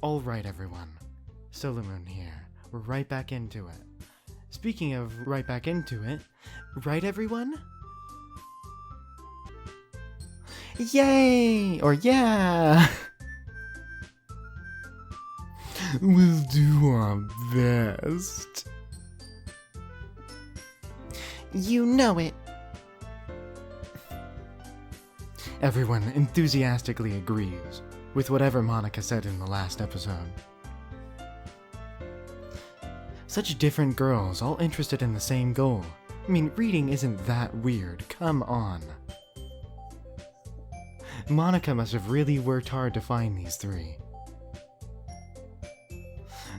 Alright everyone, Solar Moon here. We're right back into it. Speaking of right back into it, right everyone? Yay! Or yeah! We'll do our best. You know it. Everyone enthusiastically agrees with whatever Monica said in the last episode. Such different girls, all interested in the same goal. I mean, reading isn't that weird, come on. Monica must have really worked hard to find these three.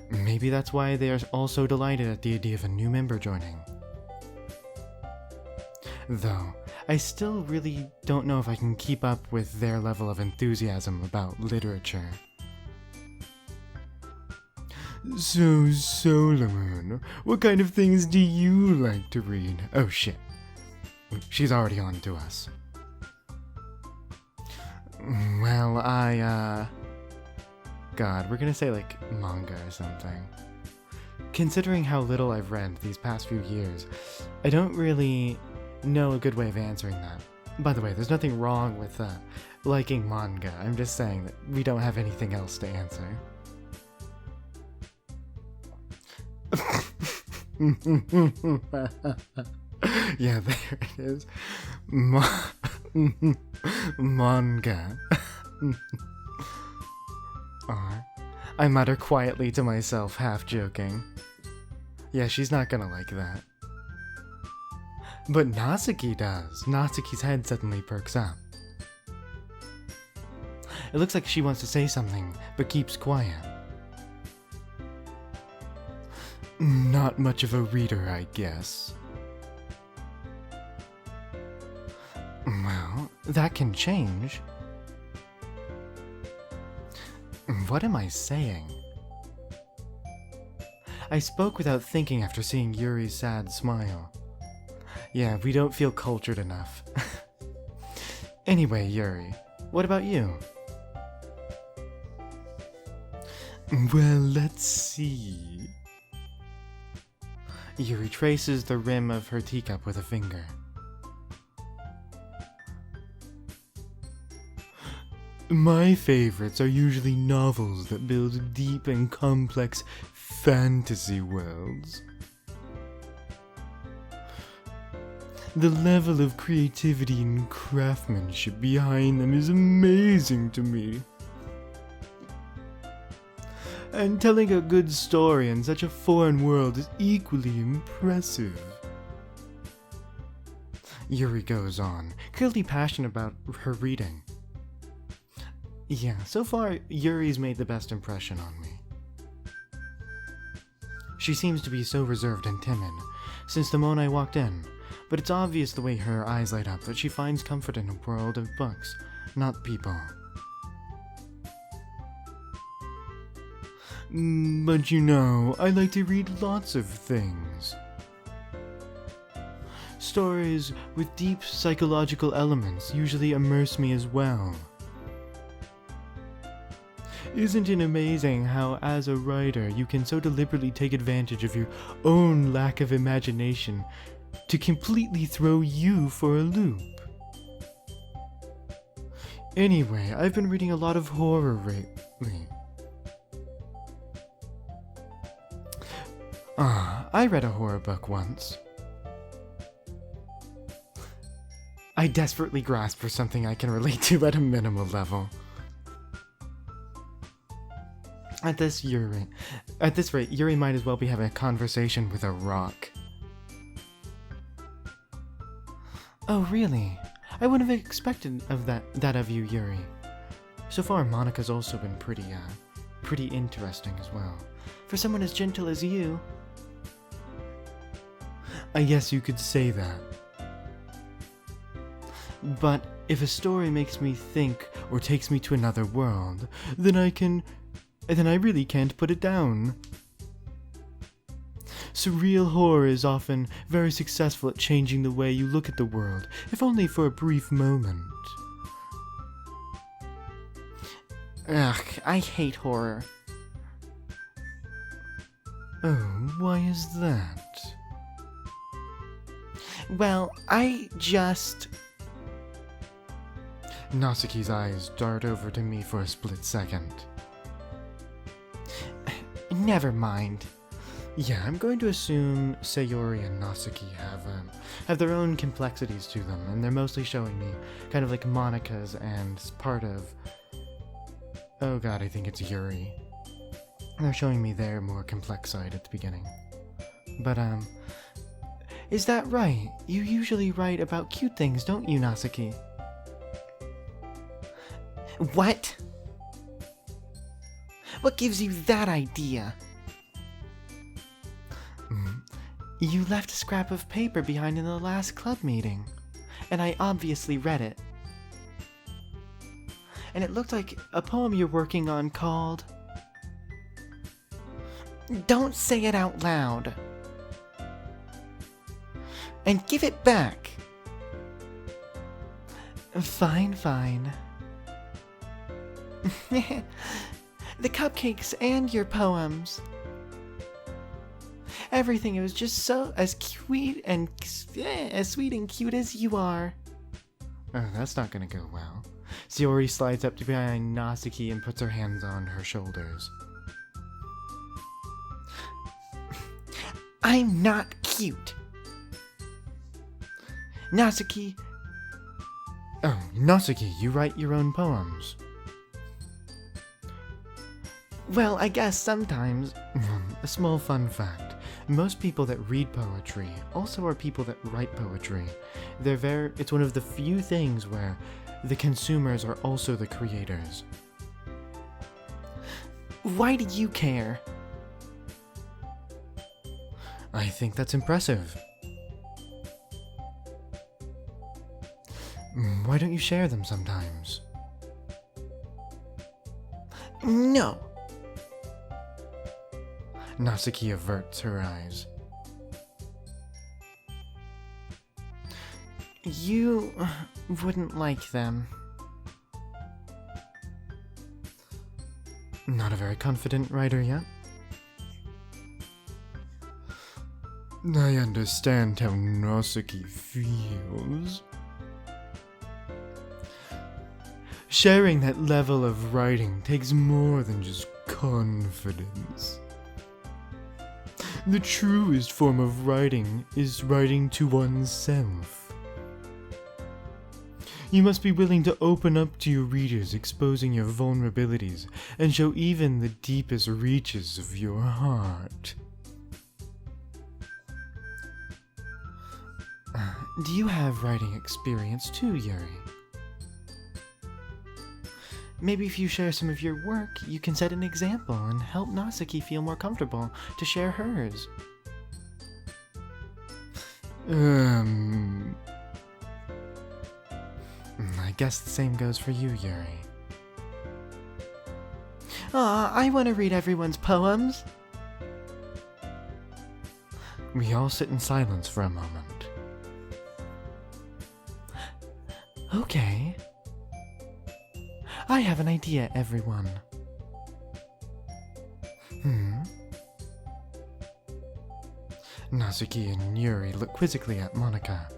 Maybe that's why they are all so delighted at the idea of a new member joining. Though, I still really don't know if I can keep up with their level of enthusiasm about literature. So, Solar Moon, what kind of things do you like to read? Oh shit. She's already on to us. Well, God, we're gonna say like manga or something. Considering how little I've read these past few years, I don't really know a good way of answering that. By the way, there's nothing wrong with liking manga. I'm just saying that we don't have anything else to answer. Yeah, there it is. Manga. I mutter quietly to myself, half joking. Yeah, she's not gonna like that. But Natsuki does. Natsuki's head suddenly perks up. It looks like she wants to say something, but keeps quiet. Not much of a reader, I guess. Well, that can change. What am I saying? I spoke without thinking after seeing Yuri's sad smile. Yeah, we don't feel cultured enough. Anyway, Yuri, what about you? Well, let's see. Yuri traces the rim of her teacup with a finger. My favorites are usually novels that build deep and complex fantasy worlds. The level of creativity and craftsmanship behind them is amazing to me. And telling a good story in such a foreign world is equally impressive. Yuri goes on, clearly passionate about her reading. Yeah, so far, Yuri's made the best impression on me. She seems to be so reserved and timid since the moment I walked in, but it's obvious the way her eyes light up that she finds comfort in a world of books, not people. But you know, I like to read lots of things. Stories with deep psychological elements usually immerse me as well. Isn't it amazing how, as a writer, you can so deliberately take advantage of your own lack of imagination to completely throw you for a loop? Anyway, I've been reading a lot of horror lately. I read a horror book once. I desperately grasp for something I can relate to at a minimal level. At this rate, Yuri might as well be having a conversation with a rock. Oh, really? I wouldn't have expected that of you, Yuri. So far, Monica's also been pretty interesting as well. For someone as gentle as you. I guess you could say that. But if a story makes me think or takes me to another world, then I really can't put it down. Surreal horror is often very successful at changing the way you look at the world, if only for a brief moment. Ugh, I hate horror. Oh, why is that? Well, I just... Nasuki's eyes dart over to me for a split second. Never mind. Yeah, I'm going to assume Sayori and Nasuki have their own complexities to them, and they're mostly showing me kind of like Monika's and part of... Oh god, I think it's Yuri. They're showing me their more complex side at the beginning. But, is that right? You usually write about cute things, don't you, Nasuki? What? What gives you that idea? You left a scrap of paper behind in the last club meeting, and I obviously read it. And it looked like a poem you're working on called... Don't say it out loud. And give it back. Fine, fine. The cupcakes and your poems. Everything, it was just so as sweet and cute as you are. Oh, that's not gonna go well. Sayori slides up to behind Nasuki and puts her hands on her shoulders. I'm not cute. Nasuki. Oh, Nasuki, you write your own poems. Well, I guess sometimes. A small fun fact. Most people that read poetry also are people that write poetry. It's one of the few things where the consumers are also the creators. Why do you care? I think that's impressive. Why don't you share them sometimes? No. Nasuki averts her eyes. You wouldn't like them. Not a very confident writer yet. I understand how Nasuki feels. Sharing that level of writing takes more than just confidence. The truest form of writing is writing to oneself. You must be willing to open up to your readers, exposing your vulnerabilities, and show even the deepest reaches of your heart. Do you have writing experience too, Yuri? Maybe if you share some of your work, you can set an example and help Nasuki feel more comfortable to share hers. I guess the same goes for you, Yuri. Aw, I want to read everyone's poems. We all sit in silence for a moment. Okay. I have an idea, everyone. Nasuki and Yuri look quizzically at Monika.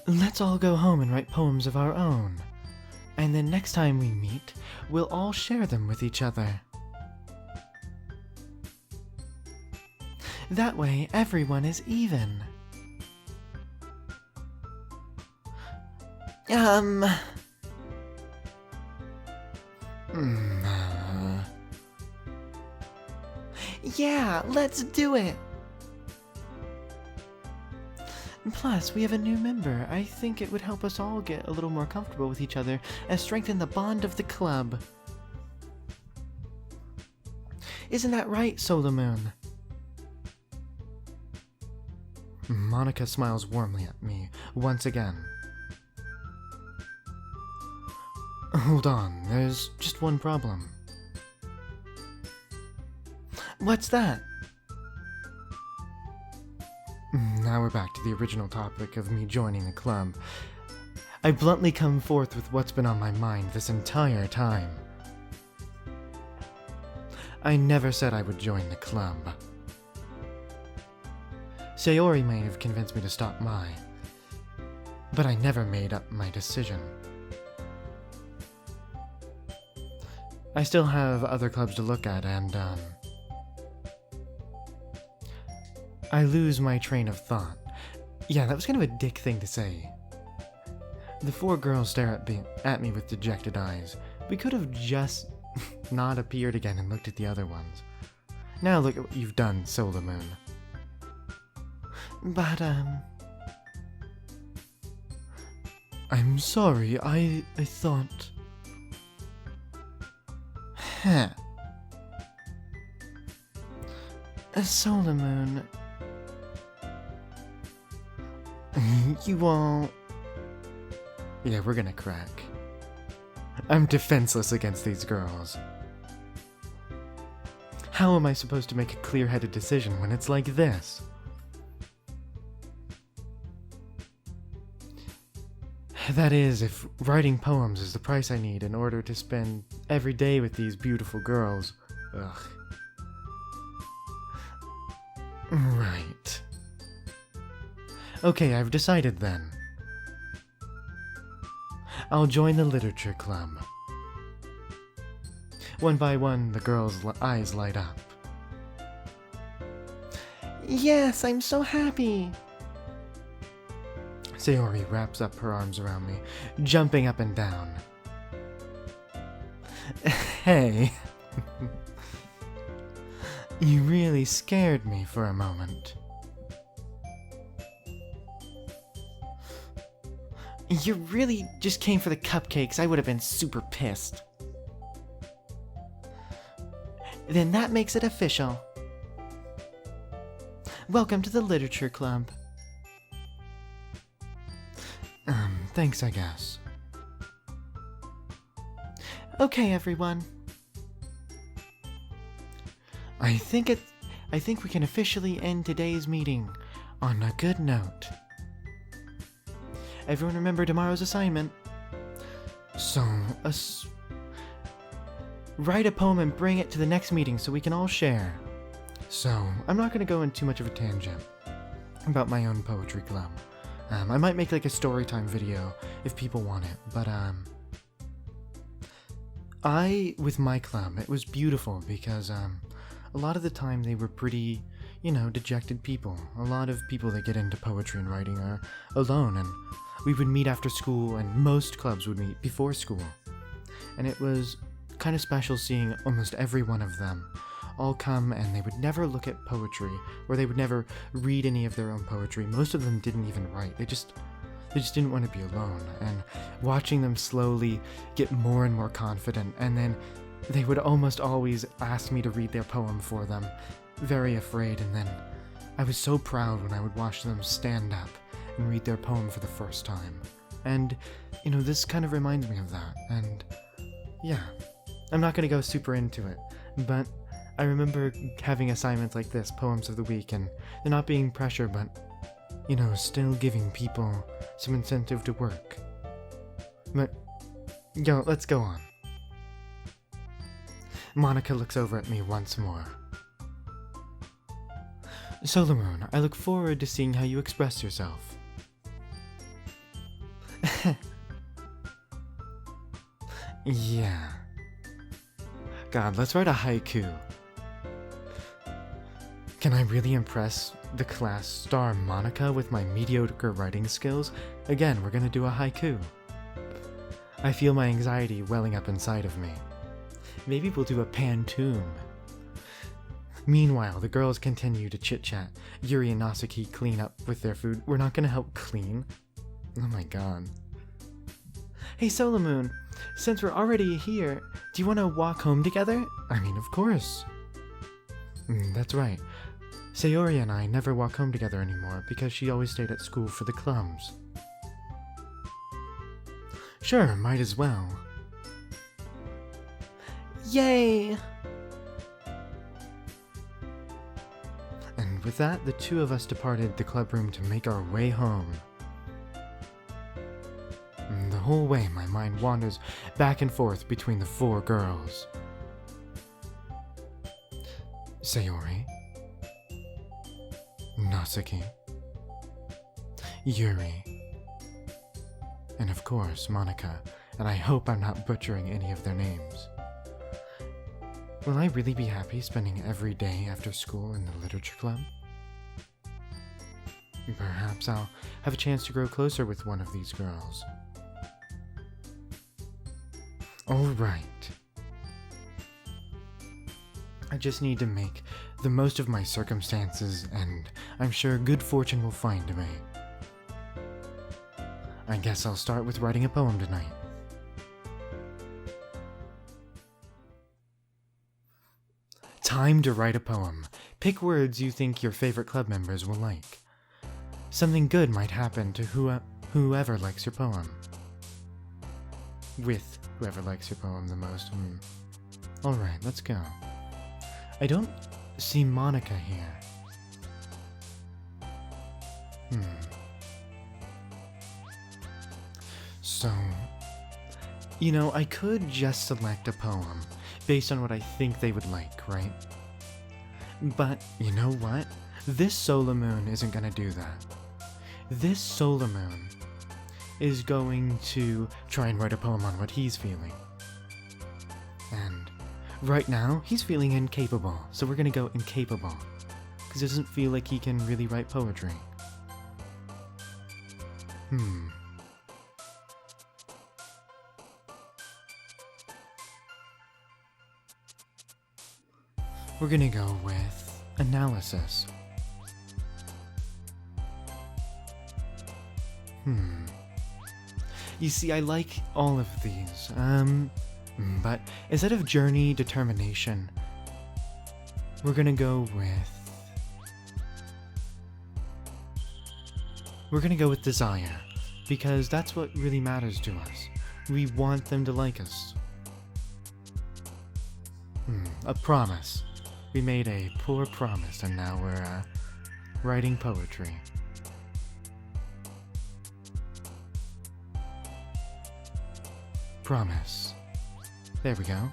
Let's all go home and write poems of our own. And then next time we meet, we'll all share them with each other. That way, everyone is even. Yeah, let's do it! Plus, we have a new member. I think it would help us all get a little more comfortable with each other and strengthen the bond of the club. Isn't that right, Solar Moon? Monika smiles warmly at me, once again. Hold on, there's just one problem. What's that? Now we're back to the original topic of me joining the club. I bluntly come forth with what's been on my mind this entire time. I never said I would join the club. Sayori may have convinced me to stop but I never made up my decision. I still have other clubs to look at, and, I lose my train of thought. Yeah, that was kind of a dick thing to say. The four girls stare at me with dejected eyes. We could have just not appeared again and looked at the other ones. Now look at what you've done, Solar Moon. But, I'm sorry, I thought... Huh. Solar Moon... You all... Yeah, we're gonna crack. I'm defenseless against these girls. How am I supposed to make a clear-headed decision when it's like this? That is, if writing poems is the price I need in order to spend every day with these beautiful girls. Ugh. Right. Okay, I've decided then. I'll join the literature club. One by one, the girls' eyes light up. Yes, I'm so happy! Sayori wraps up her arms around me, jumping up and down. Hey. You really scared me for a moment. You really just came for the cupcakes. I would have been super pissed. Then that makes it official. Welcome to the Literature Club. Thanks, I guess. Okay, everyone. I think we can officially end today's meeting on a good note. Everyone remember tomorrow's assignment. So, write a poem and bring it to the next meeting so we can all share. So, I'm not going to go in too much of a tangent about my own poetry club. I might make like a story time video if people want it, but with my club, it was beautiful because a lot of the time they were pretty, dejected people. A lot of people that get into poetry and writing are alone, and we would meet after school, and most clubs would meet before school. And it was kind of special seeing almost every one of them all come, and they would never look at poetry, or they would never read any of their own poetry. Most of them didn't even write. They just didn't want to be alone. And watching them slowly get more and more confident, and then they would almost always ask me to read their poem for them, very afraid, and then I was so proud when I would watch them stand up and read their poem for the first time. And, this kind of reminds me of that, and yeah, I'm not going to go super into it, but I remember having assignments like this, Poems of the Week, and there not being pressure, but, still giving people some incentive to work. But, let's go on. Monica looks over at me once more. Solar Moon, I look forward to seeing how you express yourself. Yeah. God, let's write a haiku. Can I really impress the class star Monica with my mediocre writing skills? Again, we're gonna do a haiku. I feel my anxiety welling up inside of me. Maybe we'll do a pantoum. Meanwhile, the girls continue to chit-chat. Yuri and Nasuki clean up with their food. We're not gonna help clean? Oh my god. Hey Solar Moon, since we're already here, do you want to walk home together? I mean, of course. That's right. Sayori and I never walk home together anymore because she always stayed at school for the clubs. Sure, might as well. Yay! And with that, the two of us departed the club room to make our way home. The whole way, my mind wanders back and forth between the four girls. Sayori, Natsuki, Yuri, and of course Monica, and I hope I'm not butchering any of their names. Will I really be happy spending every day after school in the literature club? Perhaps I'll have a chance to grow closer with one of these girls. Alright. I just need to make the most of my circumstances, and I'm sure good fortune will find me. I guess I'll start with writing a poem tonight. Time to write a poem. Pick words you think your favorite club members will like. Something good might happen to whoever likes your poem. With whoever likes your poem the most. Alright, let's go. I don't see Monica here. So, I could just select a poem based on what I think they would like, right? But you know what? This solar moon isn't gonna do that. This solar moon is going to try and write a poem on what he's feeling. And right now, he's feeling incapable, so we're gonna go incapable, because it doesn't feel like he can really write poetry. We're gonna go with analysis. You see, I like all of these, but instead of journey, determination, we're gonna go with desire, because that's what really matters to us. We want them to like us. A promise. We made a poor promise, and now we're, writing poetry. Promise. There we go.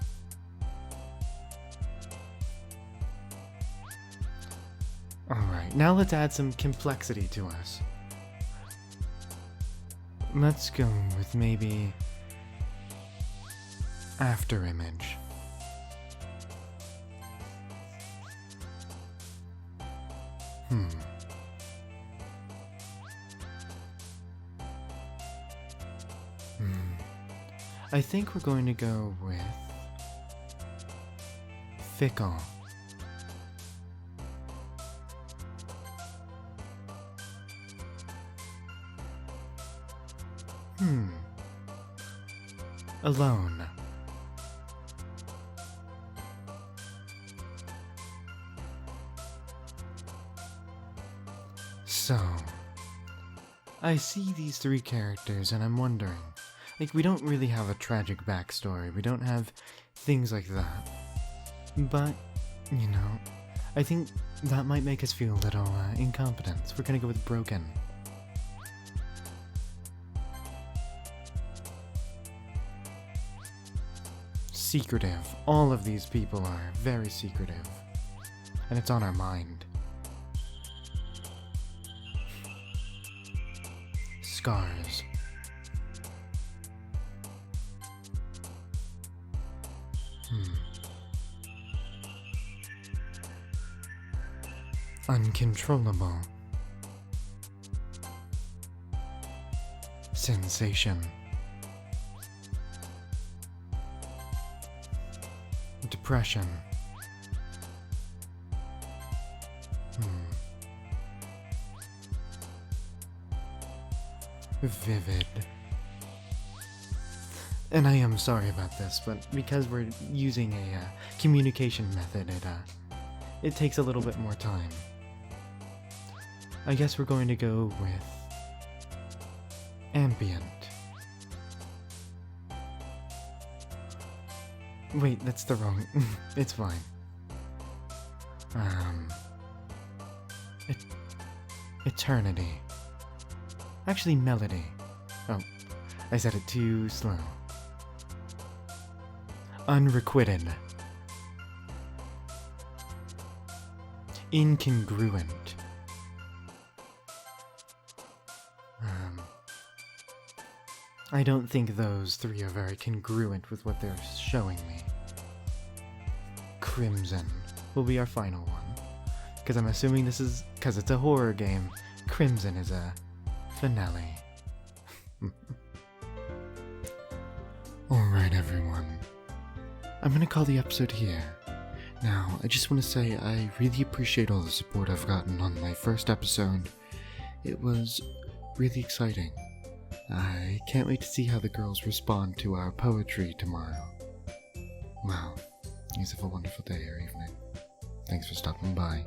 Alright, now let's add some complexity to us. Let's go with maybe after image. I think we're going to go with fickle. Alone. So, I see these three characters and I'm wondering, we don't really have a tragic backstory, we don't have things like that. But, I think that might make us feel a little incompetent, so we're gonna go with broken. Secretive. All of these people are very secretive. And it's on our mind. Scars. Uncontrollable. Sensation. Depression. Vivid. And I am sorry about this, but because we're using a communication method, it takes a little bit more time. I guess we're going to go with ambient. Wait, that's the wrong... It's fine. Eternity. Actually, melody. Oh, I said it too slow. Unrequited. incongruent. I don't think those three are very congruent with what they're showing me. Crimson will be our final one, because I'm assuming this is, because it's a horror game, Crimson is a finale. Alright everyone, I'm gonna call the episode here. Now, I just want to say I really appreciate all the support I've gotten on my first episode. It was really exciting. I can't wait to see how the girls respond to our poetry tomorrow. Wow, you have a wonderful day or evening. Thanks for stopping by.